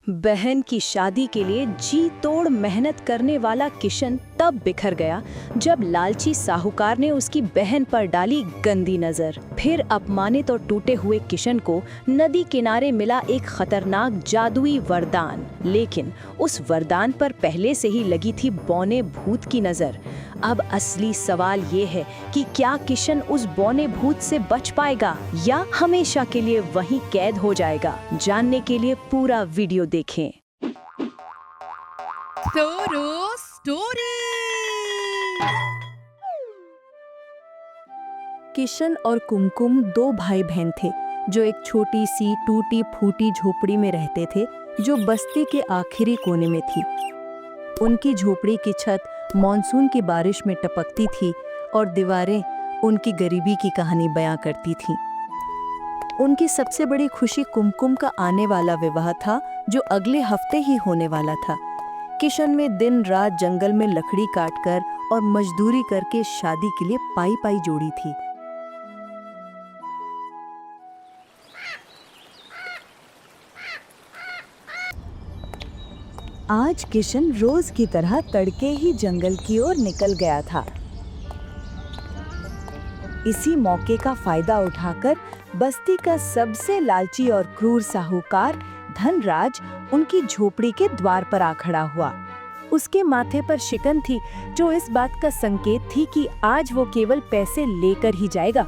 बहन की शादी के लिए जी तोड़ मेहनत करने वाला किशन तब बिखर गया जब लालची साहूकार ने उसकी बहन पर डाली गंदी नजर। फिर अपमानित और टूटे हुए किशन को नदी किनारे मिला एक खतरनाक जादुई वरदान, लेकिन उस वरदान पर पहले से ही लगी थी बौने भूत की नजर। अब असली सवाल ये है कि क्या किशन उस बौने भूत से बच पाएगा या हमेशा के लिए वहीं कैद हो जाएगा। जानने के लिए पूरा वीडियो देखें। स्टोरी। किशन और कुमकुम दो भाई बहन थे जो एक छोटी सी टूटी फूटी झोपड़ी में रहते थे जो बस्ती के आखिरी कोने में थी। उनकी झोपड़ी की छत मॉनसून की बारिश में टपकती थी और दीवारें उनकी गरीबी की कहानी बयां करती थीं। उनकी सबसे बड़ी खुशी कुमकुम का आने वाला विवाह था जो अगले हफ्ते ही होने वाला था। किशन में दिन रात जंगल में लकड़ी काटकर और मजदूरी करके शादी के लिए पाई पाई जोड़ी थी। आज किशन रोज की तरह तड़के ही जंगल की ओर निकल गया था। इसी मौके का फायदा उठाकर बस्ती का सबसे लालची और क्रूर साहूकार धनराज उनकी झोपड़ी के द्वार पर आ खड़ा हुआ। उसके माथे पर शिकन थी जो इस बात का संकेत थी कि आज वो केवल पैसे लेकर ही जाएगा।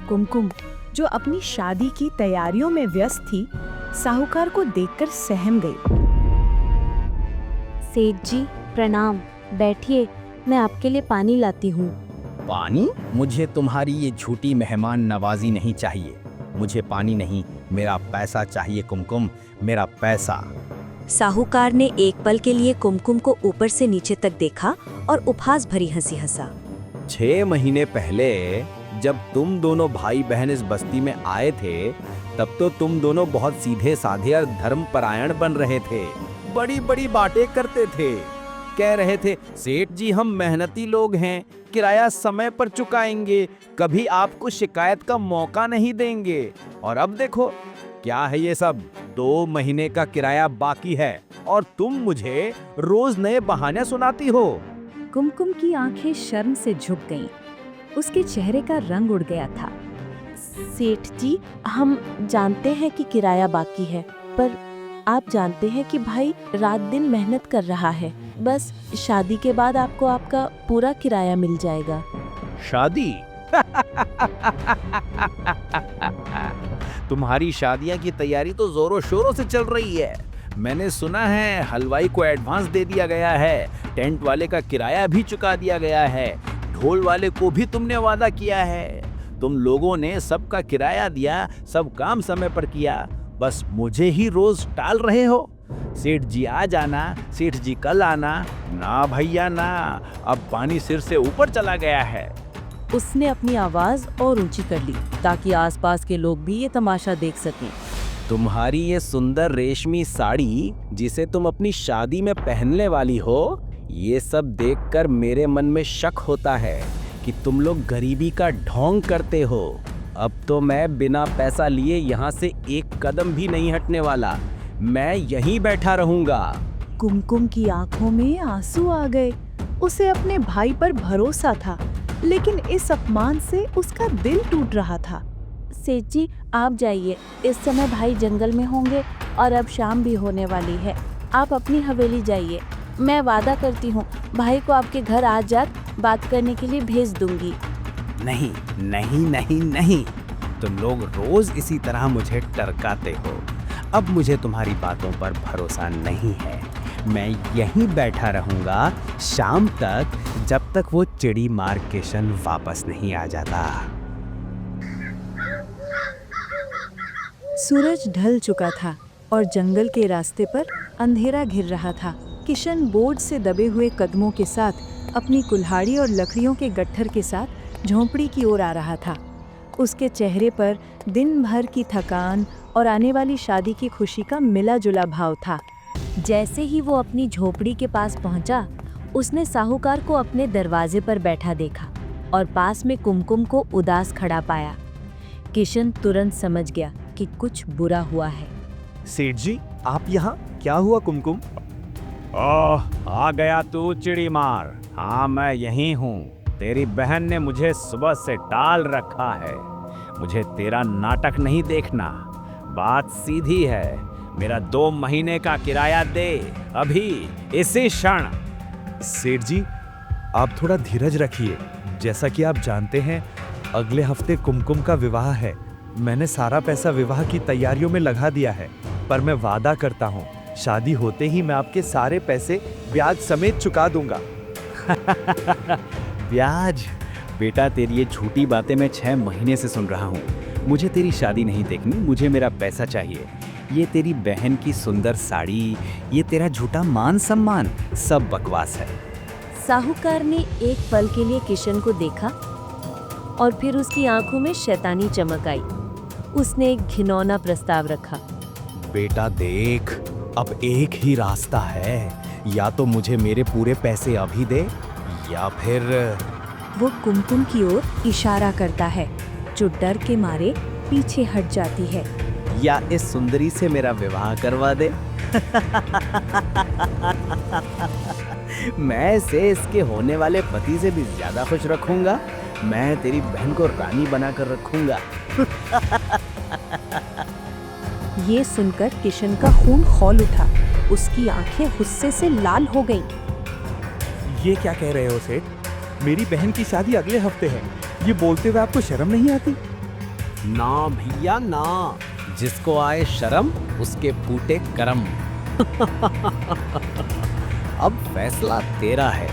कुमकुम जो अपनी शादी की तैयारियों में व्यस्त थी, साहूकार को देखकर सहम गई। सेठ जी प्रणाम, बैठिए, मैं आपके लिए पानी लाती हूँ। पानी? मुझे तुम्हारी ये झूठी मेहमान नवाजी नहीं चाहिए। मुझे पानी नहीं, मेरा पैसा चाहिए कुमकुम, मेरा पैसा। साहूकार ने एक पल के लिए कुमकुम को ऊपर से नीचे तक देखा और उपहास भरी हंसी हंसा। 6 महीने पहले जब तुम दोनों भाई बहन इस बस्ती में आए थे, तब तो तुम दोनों बहुत सीधे साधे और धर्मपरायण बन रहे थे। बड़ी बड़ी बातें करते थे, कह रहे थे सेठ जी हम मेहनती लोग हैं, किराया समय पर चुकाएंगे, कभी आपको शिकायत का मौका नहीं देंगे। और अब देखो क्या है ये सब। 2 महीने का किराया बाकी है और तुम मुझे रोज नए बहाने सुनाती हो। कुमकुम की आंखें शर्म से झुक गईं। उसके चेहरे का रंग उड़ गया था। सेठ जी हम जानते हैं कि किराया बाकी है, पर आप जानते हैं कि भाई रात दिन मेहनत कर रहा है। बस शादी के बाद आपको आपका पूरा किराया मिल जाएगा। शादी? तुम्हारी शादियां की तैयारी तो जोरों शोरों से चल रही है। मैंने सुना है हलवाई को एडवांस दे दिया गया है, टेंट वाले का किराया भी चुका दिया गया है, ढोल वाले को भी तुमने वादा किया है। तुम लोगों ने सबका किराया दिया, सब काम समय पर किया, बस मुझे ही रोज टाल रहे हो। सेठ जी आज आना, सेठ जी कल आना। ना भैया ना, अब पानी सिर से ऊपर चला गया है। उसने अपनी आवाज और ऊंची कर ली ताकि आसपास के लोग भी ये तमाशा देख सकें। तुम्हारी ये सुंदर रेशमी साड़ी जिसे तुम अपनी शादी में पहनने वाली हो, ये सब देखकर मेरे मन में शक होता है कि तुम लोग गरीबी का ढोंग करते हो। अब तो मैं बिना पैसा लिए यहाँ से एक कदम भी नहीं हटने वाला, मैं यहीं बैठा रहूंगा। कुमकुम की आंखों में आंसू आ गए। उसे अपने भाई पर भरोसा था, लेकिन इस अपमान से उसका दिल टूट रहा था। सेठ जी आप जाइए, इस समय भाई जंगल में होंगे और अब शाम भी होने वाली है। आप अपनी हवेली जाइए, मैं वादा करती हूँ भाई को आपके घर आज रात बात करने के लिए भेज दूंगी। नहीं नहीं नहीं नहीं, तुम लोग रोज इसी तरह मुझे टरकाते हो। अब मुझे तुम्हारी बातों पर भरोसा नहीं है। मैं यहीं बैठा रहूंगा शाम तक, जब तक वो चिड़ी मार किशन वापस नहीं आ जाता। सूरज ढल चुका था और जंगल के रास्ते पर अंधेरा घिर रहा था। किशन बोझ से दबे हुए कदमों के साथ अपनी कुल्हाड़ी और लकड़ियों के गट्ठर के साथ झोंपड़ी की ओर आ रहा था। उसके चेहरे पर दिन भर की थकान और आने वाली शादी की खुशी का मिला जुला भाव था। जैसे ही वो अपनी झोपड़ी के पास पहुंचा, उसने साहूकार को अपने दरवाजे पर बैठा देखा और पास में कुमकुम को उदास खड़ा पाया। किशन तुरंत समझ गया कि कुछ बुरा हुआ है। सेठ जी आप यहाँ? क्या हुआ कुमकुम? ओह, आ गया तू चिड़ी मार। हाँ, मैं यहीं हूँ। तेरी बहन ने मुझे सुबह से टाल रखा है। मुझे तेरा नाटक नहीं देखना। बात सीधी है, मेरा 2 महीने का किराया दे, अभी इसी क्षण। सेठ जी, आप थोड़ा धीरज रखिए। जैसा कि आप जानते हैं, अगले हफ्ते कुमकुम का विवाह है। मैंने सारा पैसा विवाह की तैयारियों में लगा दिया है, पर मैं वादा करता हूँ, शादी होते ही मैं आपके सारे पैसे ब्याज समेत चुका दूंगा। ब्याज? बेटा, तेरी ये झूठी बातें मैं 6 महीने से सुन रहा हूँ। मुझे तेरी शादी नहीं देखनी, मुझे मेरा पैसा चाहिए। ये तेरी बहन की सुंदर साड़ी, ये तेरा झूठा मान सम्मान, सब बकवास है। साहूकार ने एक पल के लिए किशन को देखा और फिर उसकी आंखों में शैतानी चमक आई। उसने एक घिनौना प्रस्ताव रखा। बेटा देख, अब एक ही रास्ता है, या तो मुझे मेरे पूरे पैसे अभी दे, या फिर। वो कुमकुम की ओर इशारा करता है, जो डर के मारे पीछे हट जाती है। या इस सुंदरी से मेरा विवाह करवा दे। मैं इसे इसके होने वाले पति से भी ज्यादा खुश रखूंगा। मैं तेरी बहन को रानी बनाकर रखूंगा। ये सुनकर किशन का खून खौल उठा। उसकी आंखें गुस्से से लाल हो गईं। ये क्या कह रहे हो सेठ? मेरी बहन की शादी अगले हफ्ते है। ये बोलते हुए आपको शर्म नहीं आती? ना भैया ना, जिसको आए शर्म उसके फूटे करम। अब फैसला तेरा है,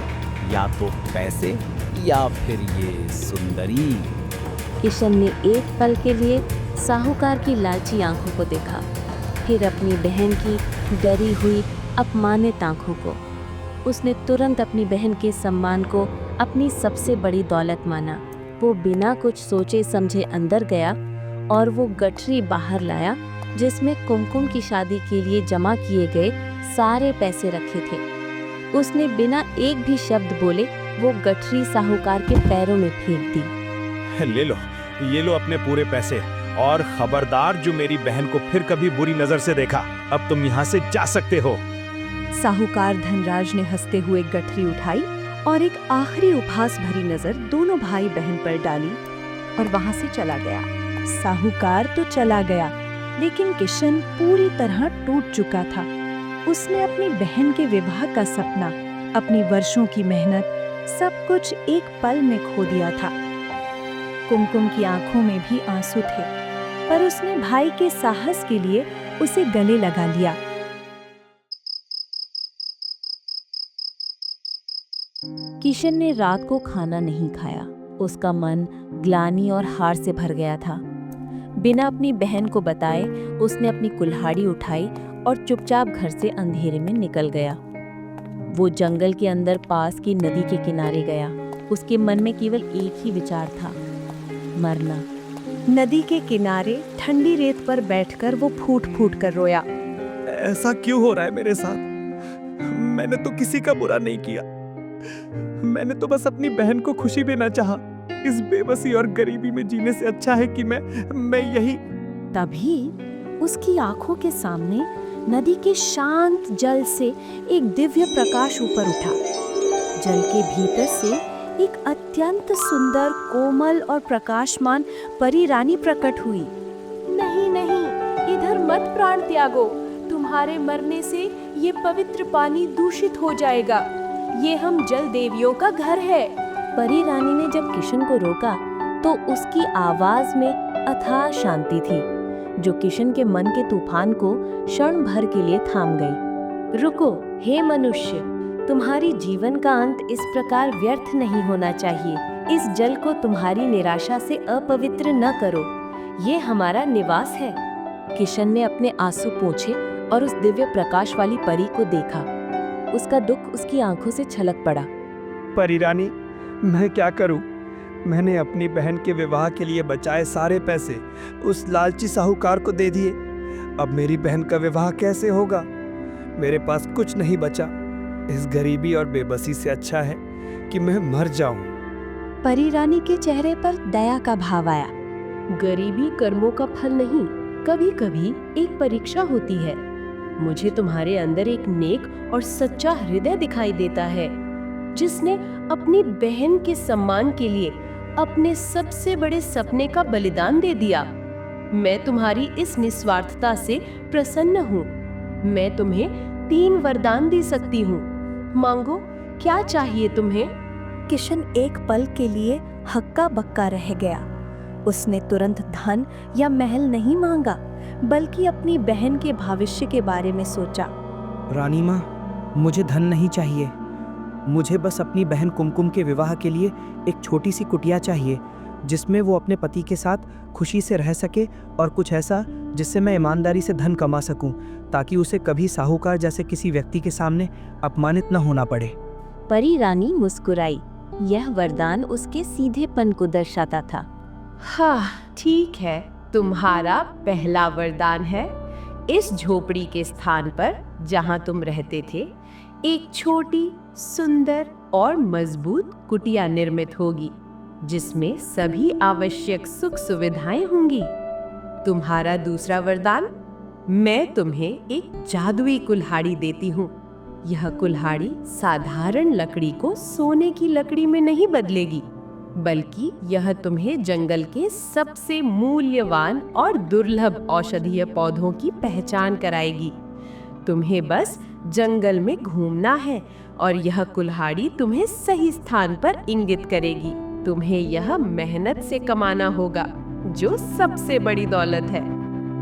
या तो पैसे या फिर ये सुंदरी। किशन ने एक पल के लिए साहूकार की लालची आंखों को देखा, फिर अपनी बहन की डरी हुई अपमानित आंखों को। उसने तुरंत अपनी बहन के सम्मान को अपनी सबसे बड़ी दौलत माना। वो बिना कुछ सोचे समझे अंदर गया और वो गठरी बाहर लाया, जिसमें कुमकुम की शादी के लिए जमा किए गए सारे पैसे रखे थे। उसने बिना एक भी शब्द बोले वो गठरी साहूकार के पैरों में फेंक दी। ले लो, ये लो अपने पूरे पैसे, और खबरदार जो मेरी बहन को फिर कभी बुरी नजर से देखा, अब तुम यहाँ से जा सकते हो। साहूकार धनराज ने हंसते हुए गठरी उठाई और एक आखिरी उपहास भरी नजर दोनों भाई बहन पर डाली और वहां से चला गया। साहूकार तो चला गया, लेकिन किशन पूरी तरह टूट चुका था। उसने अपनी बहन के विवाह का सपना, अपनी वर्षों की मेहनत, सब कुछ एक पल में खो दिया था। कुमकुम की आंखों में भी आंसू थे, पर उसने भाई के साहस के लिए उसे गले लगा लिया। किशन ने रात को खाना नहीं खाया। उसका मन ग्लानि और हार से भर गया था। बिना अपनी बहन को बताए उसने अपनी कुल्हाड़ी उठाई और चुपचाप घर से अंधेरे में निकल गया। वो जंगल के अंदर पास की नदी के किनारे गया। उसके मन में केवल एक ही विचार था, मरना। नदी के किनारे ठंडी रेत पर बैठकर वो फूट फूट कर रोया। ऐसा क्यों हो रहा है मेरे साथ? मैंने तो किसी का बुरा नहीं किया। मैंने तो बस अपनी बहन को खुशी देना चाहा। इस बेबसी और गरीबी में जीने से अच्छा है कि मैं यही। तभी उसकी आंखों के सामने नदी के शांत जल से एक दिव्य प्रकाश ऊपर उठा। जल के भीतर से एक अत्यंत सुंदर, कोमल और प्रकाशमान परी रानी प्रकट हुई। नहीं नहीं, इधर मत प्राण त्यागो। तुम्हारे मरने से ये पवित्र पानी दूषित हो जाएगा। ये हम जल देवियों का घर है। परी रानी ने जब किशन को रोका तो उसकी आवाज में अथाह शांति थी, जो किशन के मन के तूफान को क्षण भर के लिए थाम गई। रुको, हे मनुष्य, तुम्हारी जीवन का अंत इस प्रकार व्यर्थ नहीं होना चाहिए। इस जल को तुम्हारी निराशा से अपवित्र न करो। ये हमारा निवास है। किशन ने अपने आंसू पोंछे और उस दिव्य प्रकाश वाली परी को देखा। उसका दुख उसकी आंखों से छलक पड़ा। परी रानी, मैं क्या करूं? मैंने अपनी बहन के विवाह के लिए बचाए सारे पैसे उस लालची साहूकार को दे दिए। अब मेरी बहन का विवाह कैसे होगा? मेरे पास कुछ नहीं बचा। इस गरीबी और बेबसी से अच्छा है कि मैं मर जाऊं। परी रानी के चेहरे पर दया का भाव आया। गरीबी कर्मों का फल नहीं, कभी कभी एक परीक्षा होती है। मुझे तुम्हारे अंदर एक नेक और सच्चा हृदय दिखाई देता है, जिसने अपनी बहन के सम्मान के लिए अपने सबसे बड़े सपने का बलिदान दे दिया। मैं तुम्हारी इस निस्वार्थता से प्रसन्न हूँ। मैं तुम्हें 3 वरदान दे सकती हूँ। मांगो, क्या चाहिए तुम्हें? किशन एक पल के लिए हक्का बक्का रह गया। उसने तुरंत धन या महल नहीं मांगा, बल्कि अपनी बहन के भविष्य के बारे में सोचा। रानी माँ, मुझे धन नहीं चाहिए। मुझे बस अपनी बहन कुमकुम के विवाह के लिए एक छोटी सी कुटिया चाहिए, जिसमें वो अपने पति के साथ खुशी से रह सके, और कुछ ऐसा जिससे मैं ईमानदारी से धन कमा सकूं, ताकि उसे कभी साहूकार जैसे किसी व्यक्ति के सामने अपमानित न होना पड़े। परी रानी मुस्कुराई। यह वरदान उसके सीधेपन को दर्शाता था। हाँ, ठीक है, तुम्हारा पहला वरदान है, इस झोपड़ी के स्थान पर जहाँ तुम रहते थे, एक छोटी, सुंदर और मजबूत कुटिया निर्मित होगी, जिसमें सभी आवश्यक सुख सुविधाएं होंगी। तुम्हारा दूसरा वरदान, मैं तुम्हें एक जादुई कुल्हाड़ी देती हूँ। यह कुल्हाड़ी साधारण लकड़ी को सोने की लकड़ी में नहीं बदलेगी, बल्कि यह तुम्हें जंगल के सबसे मूल्यवान और दुर्लभ औषधीय पौधों की पहचान कराएगी। तुम्हें बस जंगल में घूमना है और यह कुल्हाड़ी तुम्हें सही स्थान पर इंगित करेगी। तुम्हें यह मेहनत से कमाना होगा, जो सबसे बड़ी दौलत है।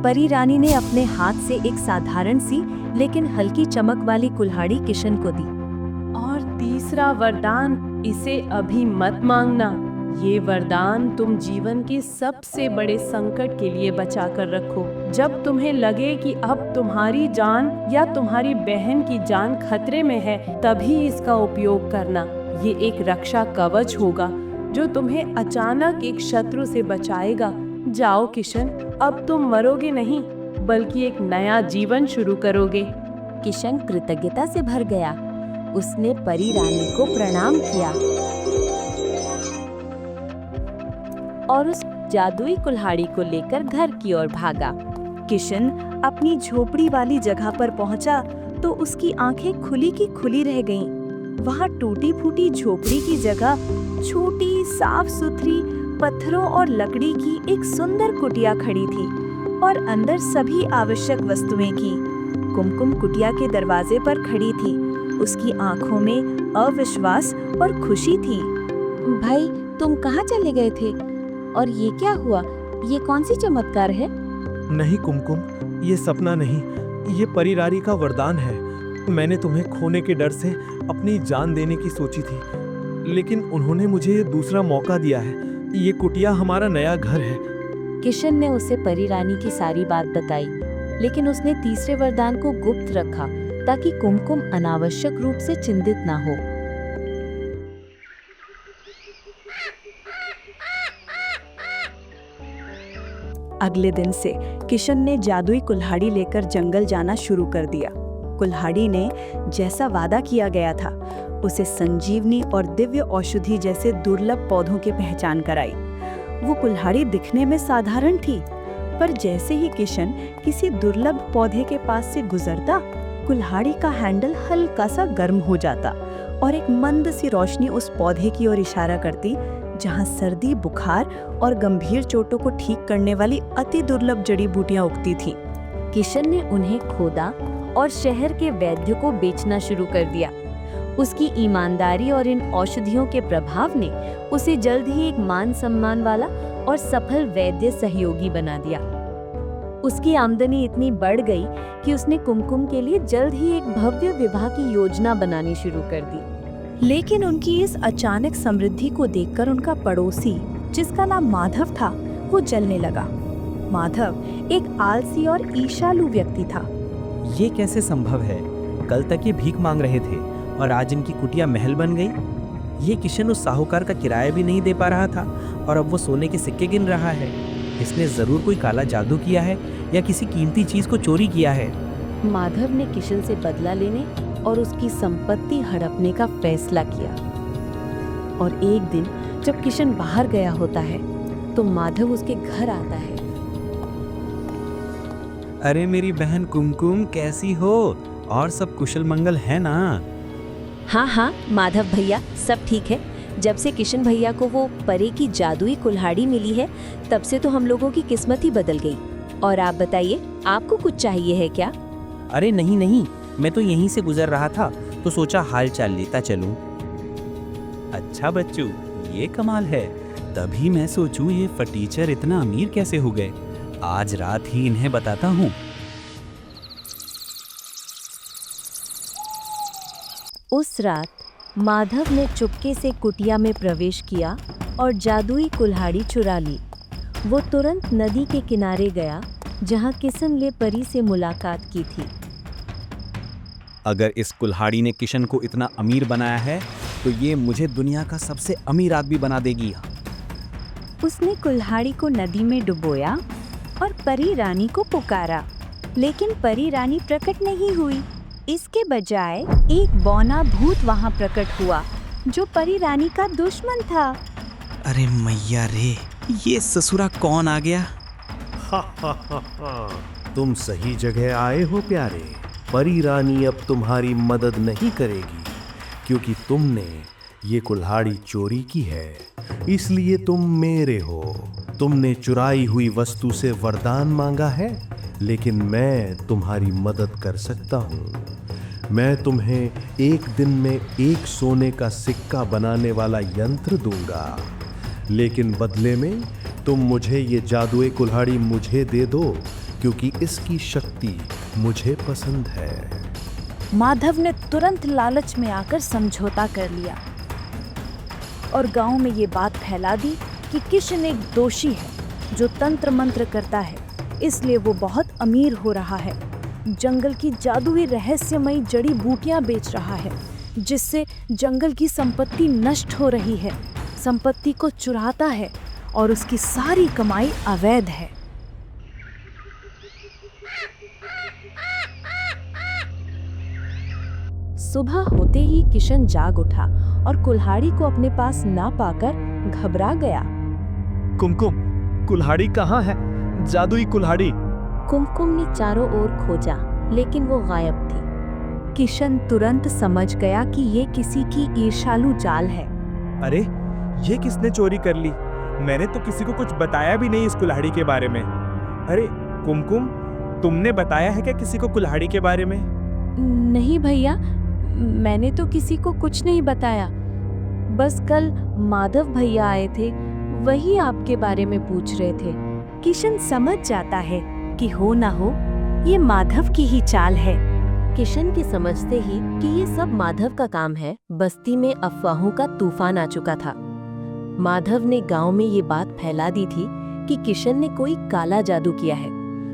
परी रानी ने अपने हाथ से एक साधारण सी लेकिन हल्की चमक वाली कुल्हाड़ी किशन को दी। और तीसरा वरदान, इसे अभी मत मांगना। ये वरदान तुम जीवन के सबसे बड़े संकट के लिए बचा कर रखो। जब तुम्हें लगे कि अब तुम्हारी जान या तुम्हारी बहन की जान खतरे में है, तभी इसका उपयोग करना। ये एक रक्षा कवच होगा जो तुम्हें अचानक एक शत्रु से बचाएगा। जाओ किशन, अब तुम मरोगे नहीं, बल्कि एक नया जीवन शुरू करोगे। किशन कृतज्ञता से भर गया। उसने परी रानी को प्रणाम किया और उस जादुई कुल्हाड़ी को लेकर घर की ओर भागा। किशन अपनी झोपड़ी वाली जगह पर पहुंचा तो उसकी आंखें खुली की खुली रह गईं। वहां टूटी फूटी झोपड़ी की जगह छोटी, साफ सुथरी, पत्थरों और लकड़ी की एक सुंदर कुटिया खड़ी थी, और अंदर सभी आवश्यक वस्तुएं की। कुमकुम कुटिया के दरवाजे पर खड़ी थी। उसकी आंखों में अविश्वास और खुशी थी। भाई, तुम कहाँ चले गए थे? और ये क्या हुआ? ये कौन सी चमत्कार है? नहीं कुमकुम, ये सपना नहीं, ये परी रानी का वरदान है। मैंने तुम्हें खोने के डर से अपनी जान देने की सोची थी, लेकिन उन्होंने मुझे ये दूसरा मौका दिया है। ये कुटिया हमारा नया घर है। किशन ने उसे परी रानी की सारी बात बताई, लेकिन उसने तीसरे वरदान को गुप्त रखा ताकि कुमकुम अनावश्यक रूप से चिंतित ना हो। अगले दिन से किशन ने जादुई कुल्हाड़ी लेकर जंगल जाना शुरू कर दिया। कुल्हाड़ी ने जैसा वादा किया गया था, उसे संजीवनी और दिव्य औषधि जैसे दुर्लभ पौधों की पहचान कराई। वो कुल्हाड़ी दिखने में साधारण थी, पर जैसे ही किशन किसी दुर्लभ पौधे के पास से गुजरता, कुल्हाड़ी का हैंडल हल्का सा गर्म हो जाता और एक मंद सी रोशनी उस पौधे की ओर इशारा करती जहां सर्दी, बुखार और गंभीर चोटों को ठीक करने वाली अति दुर्लभ जड़ी बूटियां उगती थीं। किशन ने उन्हें खोदा और शहर के वैद्य को बेचना शुरू कर दिया। उसकी ईमानदारी और इन औषधियों के प्रभाव ने उसे जल्द ही एक मान सम्मान वाला और सफल वैद्य सहयोगी बना दिया। उसकी आमदनी इतनी बढ़ गई कि उसने कुमकुम के लिए जल्द ही एक भव्य विवाह की योजना बनानी शुरू कर दी। लेकिन उनकी इस अचानक समृद्धि को देखकर उनका पड़ोसी, जिसका नाम माधव था, वो जलने लगा। माधव एक आलसी और ईर्ष्यालु व्यक्ति था। ये कैसे संभव है? कल तक ये भीख मांग रहे थे और आज इनकी कुटिया महल बन गई। ये किशन उस साहूकार का किराया भी नहीं दे पा रहा था और अब वो सोने के सिक्के गिन रहा है। इसने जरूर कोई काला जादू किया है या किसी कीमती चीज को चोरी किया है। माधव ने किशन से बदला लेने और उसकी संपत्ति हड़पने का फैसला किया। और एक दिन जब किशन बाहर गया होता है तो माधव उसके घर आता है। अरे मेरी बहन कुमकुम, कैसी हो? और सब कुशल मंगल है ना? हाँ हाँ माधव भैया, सब ठीक है। जब से किशन भैया को वो परे की जादुई कुल्हाड़ी मिली है, तब से तो हम लोगों की किस्मत ही बदल गई। और आप बताइए, आपको कुछ चाहिए है क्या? अरे नहीं नहीं, मैं तो यहीं से गुजर रहा था तो सोचा हाल चाल लेता चलूं। अच्छा बच्चू, ये कमाल है। तभी मैं सोचूं ये फटीचर इतना अमीर कैसे हो गए। आज रात ही इन्हें बताता हूँ। उस रात माधव ने चुपके से कुटिया में प्रवेश किया और जादुई कुल्हाड़ी चुरा ली। वो तुरंत नदी के किनारे गया जहाँ किशन ने परी से मुलाकात की थी। अगर इस कुल्हाड़ी ने किशन को इतना अमीर बनाया है तो ये मुझे दुनिया का सबसे अमीर आदमी बना देगी। उसने कुल्हाड़ी को नदी में डुबोया और परी रानी को पुकारा, लेकिन परी रानी प्रकट नहीं हुई। इसके बजाय एक बौना भूत वहां प्रकट हुआ जो परी रानी का दुश्मन था। अरे मैया रे, ये ससुरा कौन आ गया? तुम सही जगह आए हो प्यारे। परी रानी अब तुम्हारी मदद नहीं करेगी क्योंकि तुमने ये कुल्हाड़ी चोरी की है, इसलिए तुम मेरे हो। तुमने चुराई हुई वस्तु से वरदान मांगा है, लेकिन मैं तुम्हारी मदद कर सकता हूँ। मैं तुम्हें एक दिन में एक सोने का सिक्का बनाने वाला यंत्र दूंगा, लेकिन बदले में तुम मुझे ये जादुई कुल्हाड़ी मुझे दे दो क्योंकि इसकी शक्ति मुझे पसंद है। माधव ने तुरंत लालच में आकर समझौता कर लिया और गांव में ये बात फैला दी कि किशन एक दोषी है जो तंत्र मंत्र करता है, इसलिए वो बहुत अमीर हो रहा है। जंगल की जादुई रहस्यमयी जड़ी बूटियां बेच रहा है, जिससे जंगल की संपत्ति नष्ट हो रही है। संपत्ति को चुराता है और उसकी सारी कमाई अवैध है। सुबह होते ही किशन जाग उठा और कुल्हाड़ी को अपने पास ना पाकर घबरा गया। कुमकुम, कुल्हाड़ी कहाँ है? जादुई कुल्हाड़ी। कुमकुम ने चारों ओर खोजा, लेकिन वो गायब थी। किशन तुरंत समझ गया कि ये किसी की ईर्ष्यालु चाल है। अरे, ये किसने चोरी कर ली? मैंने तो किसी को कुछ बताया भी नहीं इस कुल्हाड़ी के बारे में। अरे कुमकुम, तुमने बताया है क्या किसी को कुल्हाड़ी के बारे में? नहीं भैया, मैंने तो किसी को कुछ नहीं बताया। बस कल माधव भैया आए थे, वही आपके बारे में पूछ रहे थे। किशन समझ जाता है कि हो ना हो ये माधव की ही चाल है। किशन के समझते ही कि ये सब माधव का काम है, बस्ती में अफवाहों का तूफान आ चुका था। माधव ने गांव में ये बात फैला दी थी कि किशन ने कोई काला जादू किया है।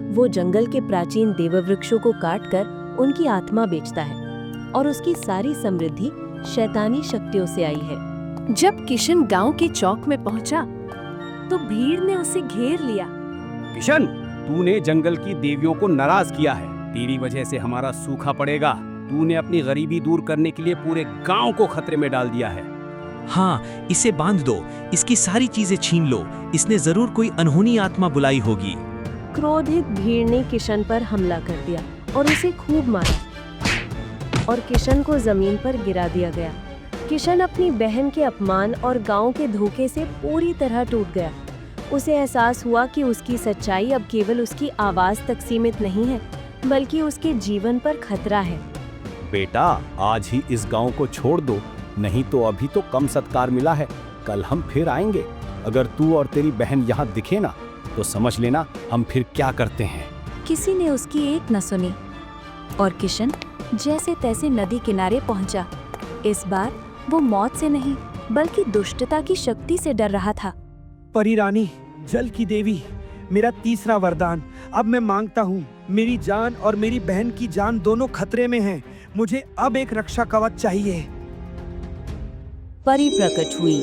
वो जंगल के प्राचीन देववृक्षों को काटकर उनकी आत्मा बेचता है और उसकी सारी समृद्धि शैतानी शक्तियों से आई है। जब किशन गांव के चौक में पहुंचा तो भीड़ ने उसे घेर लिया। किशन, तूने जंगल की देवियों को नाराज किया है। तेरी वजह से हमारा सूखा पड़ेगा। तूने अपनी गरीबी दूर करने के लिए पूरे गांव को खतरे में डाल दिया है। हाँ, इसे बांध दो, इसकी सारी चीजें छीन लो। इसने जरूर कोई अनहोनी आत्मा बुलाई होगी। क्रोधित भीड़ ने किशन पर हमला कर दिया और उसे खूब मारा और किशन को जमीन पर गिरा दिया गया। किशन अपनी बहन के अपमान और गांव के धोखे से पूरी तरह टूट गया। उसे एहसास हुआ कि उसकी सच्चाई अब केवल उसकी आवाज तक सीमित नहीं है, बल्कि उसके जीवन पर खतरा है। बेटा, आज ही इस गांव को छोड़ दो, नहीं तो अभी तो कम सत्कार मिला है। कल हम फिर आएंगे। अगर तू और तेरी बहन यहाँ दिखे ना, तो समझ लेना हम फिर क्या करते हैं। किसी ने उसकी एक न सुनी और किशन जैसे तैसे नदी किनारे पहुंचा। इस बार वो मौत से नहीं, बल्कि दुष्टता की शक्ति से डर रहा था। परी रानी, जल की देवी, मेरा तीसरा वरदान अब मैं मांगता हूँ। मेरी जान और मेरी बहन की जान दोनों खतरे में हैं। मुझे अब एक रक्षा कवच चाहिए। परी प्रकट हुई।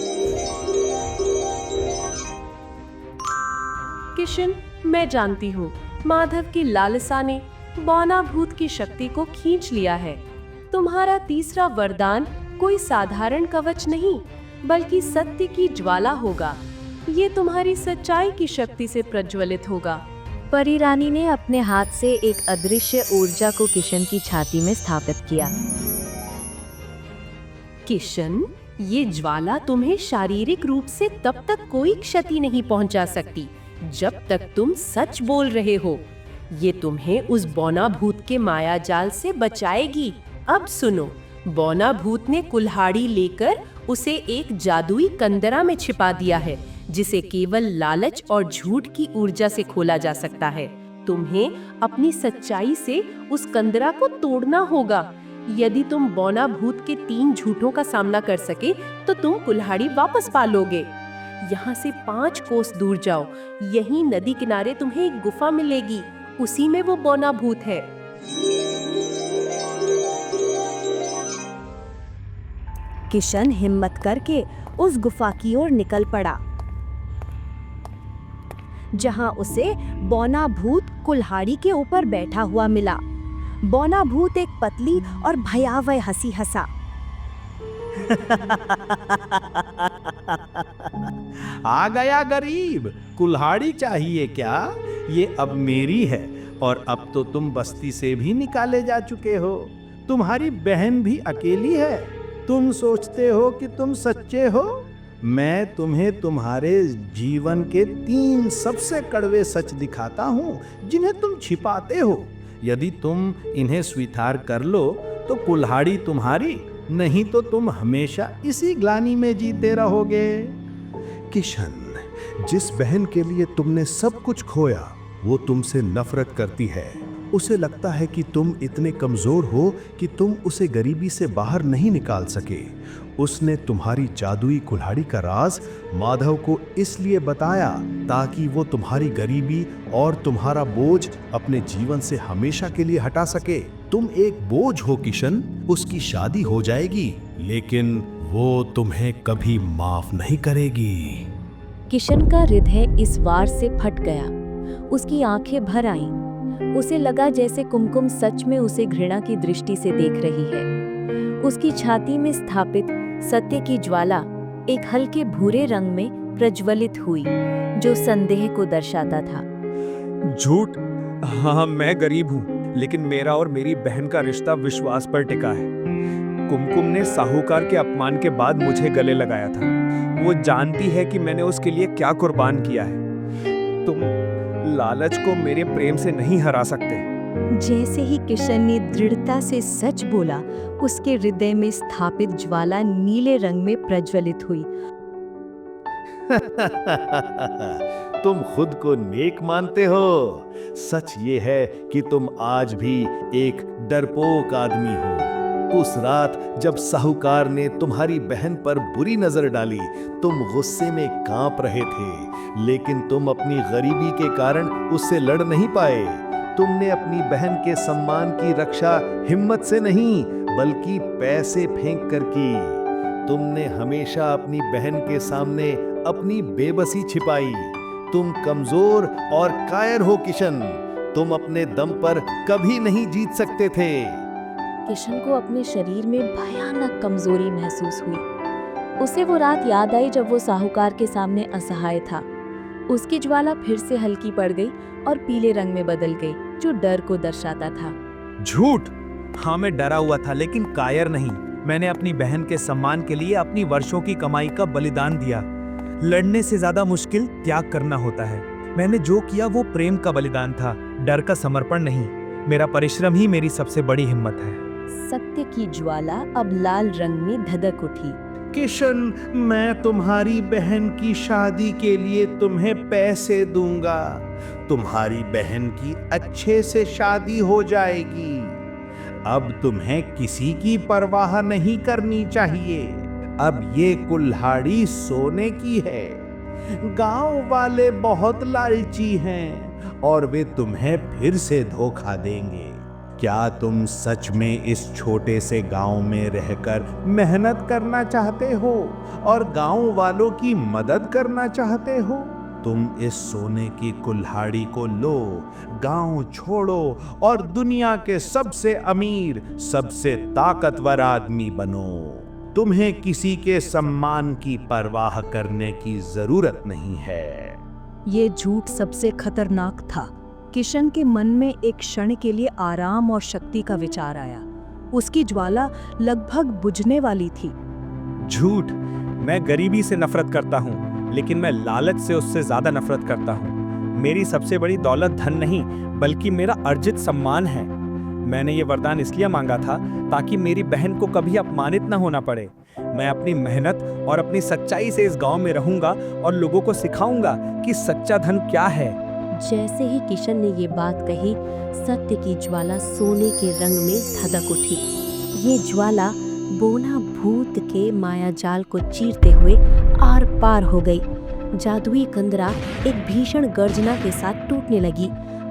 किशन, मैं जानती हूँ माधव की लालसा ने बौना भूत की शक्ति को खींच लिया है। तुम्हारा तीसरा वरदान कोई साधारण कवच नहीं, बल्कि सत्य की ज्वाला होगा। ये तुम्हारी सच्चाई की शक्ति से प्रज्वलित होगा। परी रानी ने अपने हाथ से एक अदृश्य ऊर्जा को किशन की छाती में स्थापित किया। किशन, ये ज्वाला तुम्हें शारीरिक रूप से तब तक कोई क्षति नहीं पहुंचा सकती जब तक तुम सच बोल रहे हो। ये तुम्हें उस बौना भूत के माया जाल से बचाएगी। अब सुनो, बौना भूत ने कुल्हाड़ी लेकर उसे एक जादुई कंदरा में छिपा दिया है, जिसे केवल लालच और झूठ की ऊर्जा से खोला जा सकता है। तुम्हें अपनी सच्चाई से उस कंदरा को तोड़ना होगा। यदि तुम बौना भूत के 3 झूठों का सामना कर सके तो तुम कुल्हाड़ी वापस पा लोगे। यहाँ से 5 कोस दूर जाओ, यहीं नदी किनारे तुम्हें एक गुफा मिलेगी, उसी में वो बौना भूत है। किशन हिम्मत करके उस गुफा की ओर निकल पड़ा, जहां उसे बौना भूत कुल्हाड़ी के ऊपर बैठा हुआ मिला। बौना भूत एक पतली और भयावह हंसी हंसा। आ गया गरीब, कुल्हाड़ी चाहिए क्या? ये अब मेरी है और अब तो तुम बस्ती से भी निकाले जा चुके हो। तुम्हारी बहन भी अकेली है। तुम सोचते हो कि तुम सच्चे हो? मैं तुम्हें तुम्हारे जीवन के 3 सबसे कड़वे सच दिखाता हूँ जिन्हें तुम छिपाते हो। यदि तुम इन्हें स्वीकार कर लो तो कुल्हाड़ी तुम्हारी, नहीं तो तुम हमेशा इसी ग्लानि में जीते रहोगे। किशन, जिस बहन के लिए तुमने सब कुछ खोया वो तुमसे नफरत करती है। उसे लगता है कि तुम इतने कमजोर हो कि तुम उसे गरीबी से बाहर नहीं निकाल सके। उसने तुम्हारी जादुई कुल्हाड़ी का राज माधव को इसलिए बताया ताकि वो तुम्हारी गरीबी और तुम्हारा बोझ अपने जीवन से हमेशा के लिए हटा सके। तुम एक बोझ हो किशन, उसकी शादी हो जाएगी लेकिन वो तुम्हें कभी माफ नहीं करेगी। किशन का हृदय इस वार से फट गया। उसकी आंखें भर आईं। उसे लगा जैसे कुमकुम सच में उसे घृणा की दृष्टि से देख रही है। उसकी छाती में स्थापित सत्य की ज्वाला एक हल्के भूरे रंग में प्रज्वलित हुई, जो संदेह को दर्शाता था। झूठ? हाँ, मैं गरीब हूँ, लेकिन मेरा और मेरी बहन का रिश्ता विश्वास पर टिका है। कुमकुम ने साहूकार के अपमान के बाद मुझे गले लगाया था। वो जानती है कि मैंने उसके लिए क्या कुर्बान किया है। तुम लालच को मेरे प्रेम से नहीं हरा सकते। जैसे ही किशन ने दृढ़ता से सच बोला, उसके हृदय में स्थापित ज्वाला नीले रंग में प्रज्वलित हुई। तुम खुद को नेक मानते हो। सच ये है कि तुम आज भी एक डरपोक आदमी हो। उस रात जब साहूकार ने तुम्हारी बहन पर बुरी नजर डाली, तुम गुस्से में कांप रहे थे, लेकिन तुम अपनी गरीबी के कारण उससे लड़ नहीं पाए। तुमने अपनी बहन के सम्मान की रक्षा हिम्मत से नहीं, बल्कि पैसे फेंक कर की। तुमने हमेशा अपनी बहन के सामने अपनी बेबसी छिपाई। तुम कमजोर और कायर हो किशन। तुम अपने दम पर कभी नहीं जीत सकते थे। किशन को अपने शरीर में भयानक कमजोरी महसूस हुई। उसे वो रात याद आई जब वो साहूकार के सामने असहाय था। उसकी ज्वाला फिर से हल्की पड़ गई और पीले रंग में बदल गई, जो डर को दर्शाता था। झूठ? हाँ, मैं डरा हुआ था लेकिन कायर नहीं। मैंने अपनी बहन के सम्मान के लिए अपनी वर्षों की कमाई का बलिदान दिया। लड़ने से ज्यादा मुश्किल त्याग करना होता है। मैंने जो किया वो प्रेम का बलिदान था, डर का समर्पण नहीं। मेरा परिश्रम ही मेरी सबसे बड़ी हिम्मत है। सत्य की ज्वाला अब लाल रंग में धधक उठी। किशन, मैं तुम्हारी बहन की शादी के लिए तुम्हें पैसे दूंगा। तुम्हारी बहन की अच्छे से शादी हो जाएगी। अब तुम्हें किसी की परवाह नहीं करनी चाहिए। अब ये कुल्हाड़ी सोने की है। गांव वाले बहुत लालची हैं और वे तुम्हें फिर से धोखा देंगे। क्या तुम सच में इस छोटे से गांव में रहकर मेहनत करना चाहते हो और गांव वालों की मदद करना चाहते हो? तुम इस सोने की कुल्हाड़ी को लो, गांव छोड़ो और दुनिया के सबसे अमीर, सबसे ताकतवर आदमी बनो। तुम्हें किसी के सम्मान की परवाह करने की जरूरत नहीं है। ये झूठ सबसे खतरनाक था। किशन के मन में एक क्षण के लिए आराम और शक्ति का विचार आया। उसकी ज्वाला लगभग बुझने वाली थी। झूठ। मैं गरीबी से नफरत करता हूँ, लेकिन मैं लालच से उससे ज्यादा नफरत करता हूँ। मेरी सबसे बड़ी दौलत धन नहीं, बल्कि मेरा अर्जित सम्मान है। मैंने ये वरदान इसलिए मांगा था ताकि मेरी बहन को कभी अपमानित न होना पड़े। मैं अपनी मेहनत और अपनी सच्चाई से इस गांव में रहूंगा और लोगों को सिखाऊंगा कि सच्चा धन क्या है। जैसे ही किशन ने ये बात कही, सत्य की ज्वाला सोने के रंग में धधक उठी। ये ज्वाला बोना भूत के मायाजाल को चीरते हुए आर पार हो गई। जादुई कंदरा एक भीषण गर्जना के साथ टूटने लगी।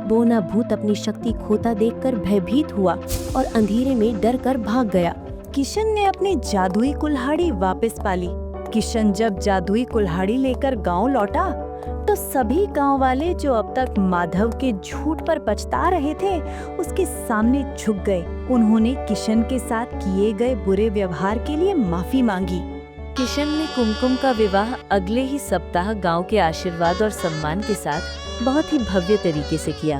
बोना भूत अपनी शक्ति खोता देखकर भयभीत हुआ और अंधेरे में डर कर भाग गया। किशन ने अपनी जादुई कुल्हाड़ी वापस पाली। किशन जब जादुई कुल्हाड़ी लेकर गांव लौटा तो सभी गांव वाले जो अब तक माधव के झूठ पर पछता रहे थे, उसके सामने झुक गए। उन्होंने किशन के साथ किए गए बुरे व्यवहार के लिए माफी मांगी। किशन ने कुमकुम का विवाह अगले ही सप्ताह गांव के आशीर्वाद और सम्मान के साथ बहुत ही भव्य तरीके से किया।